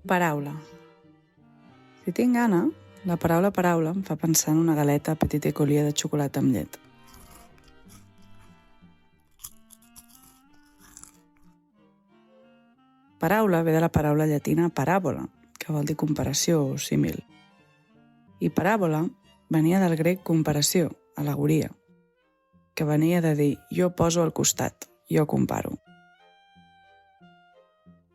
Paraula. Si tinc gana, la paraula paraula em fa pensar en una galeta petit écolier de xocolata amb llet. Paraula ve de la paraula llatina paràbola, que vol dir comparació o símil. I paràbola venia del grec comparació, al·legoria, que venia de dir jo poso al costat, jo comparo.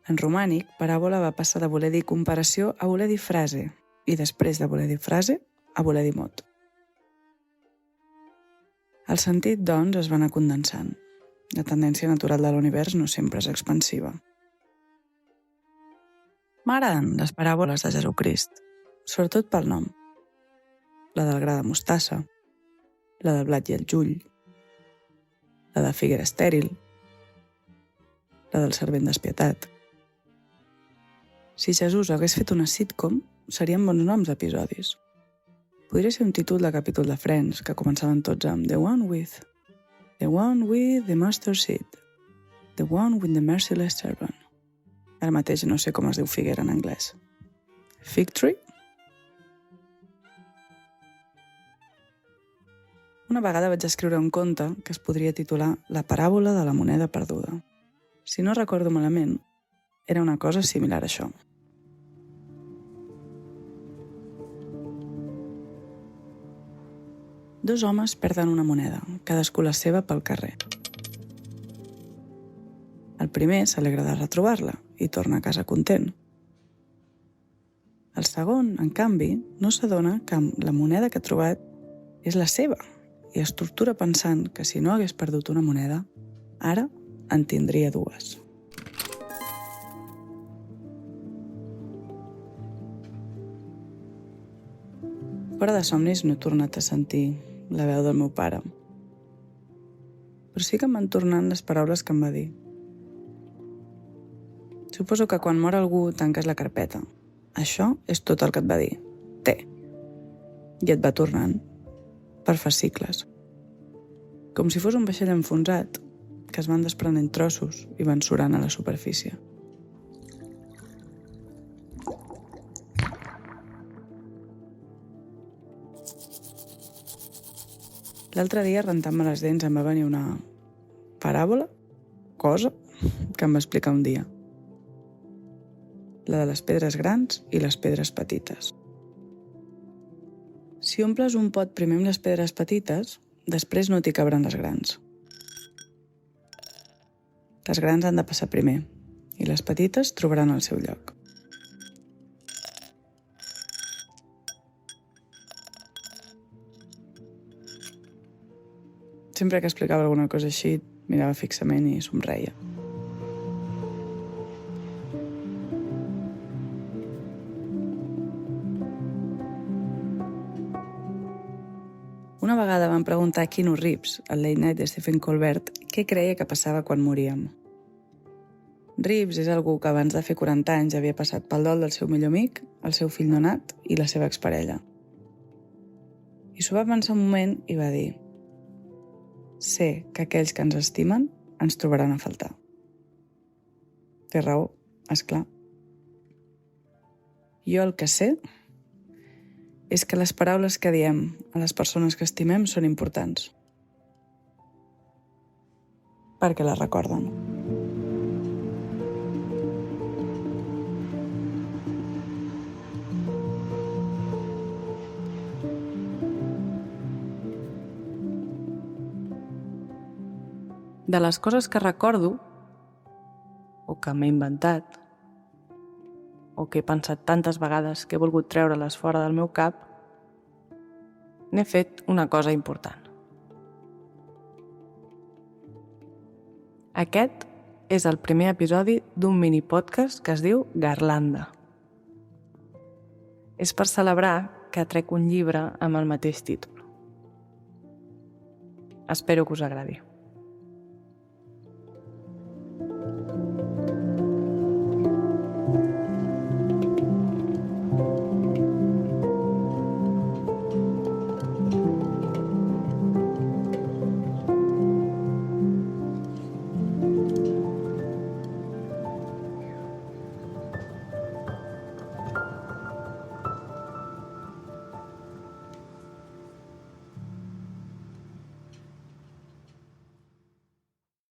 En romànic, paràbola va passar de voler dir comparació a voler dir frase, i després de voler dir frase, a voler dir mot. El sentit, doncs, es va anar condensant. La tendència natural de l'univers no sempre és expansiva. M'agraden les paràboles de Jesucrist, sobretot pel nom. La del gra de mostassa, la del blat i el jull, la de figuera estèril, la del servent despietat. Si Jesús hagués fet una sitcom, serien bons noms d'episodis. Podria ser un títol de capítol de Friends, que començaven tots amb The one with the mustard seed, the one with the merciless servant. Ara mateix no sé com es diu figuera en anglès. Fig tree? Una vegada vaig escriure un conte que es podria titular La paràbola de la moneda perduda. Si no recordo malament, era una cosa similar a això. Dos homes perden una moneda, cadascú la seva pel carrer. El primer s'alegra de retrobar-la i torna a casa content. El segon, en canvi, no s'adona que la moneda que ha trobat és la seva i es tortura pensant que si no hagués perdut una moneda, ara en tindria dues. Fora de somnis no he tornat a sentir la veu del meu pare. Però sí que em van tornant les paraules que em va dir. Suposo que quan mor algú tanques la carpeta. Això és tot el que et va dir. Té. I et va tornant. Per fascicles. Com si fos un vaixell enfonsat que es van desprenent trossos i van surant a la superfície. L'altre dia, rentant-me les dents, em va venir una paràbola, cosa, que em va explicar un dia. La de les pedres grans i les pedres petites. Si omples un pot primer amb les pedres petites, després no t'hi cabran les grans. Les grans han de passar primer i les petites trobaran el seu lloc. Sempre que explicava alguna cosa així, mirava fixament i somreia. Una vegada van preguntar a Keanu Reeves, al Late Night de Stephen Colbert, què creia que passava quan moríem. Reeves és algú que abans de fer 40 anys havia passat pel dol del seu millor amic, el seu fill nonat i la seva exparella. I s'ho va pensar un moment i va dir: sé que aquells que ens estimen ens trobaran a faltar. Té raó, esclar. Jo el que sé és que les paraules que diem a les persones que estimem són importants. Perquè les recorden. De les coses que recordo, o que m'he inventat, o que he pensat tantes vegades que he volgut treure-les fora del meu cap, n'he fet una cosa important. Aquest és el primer episodi d'un mini-podcast que es diu Garlanda. És per celebrar que trec un llibre amb el mateix títol. Espero que us agradi.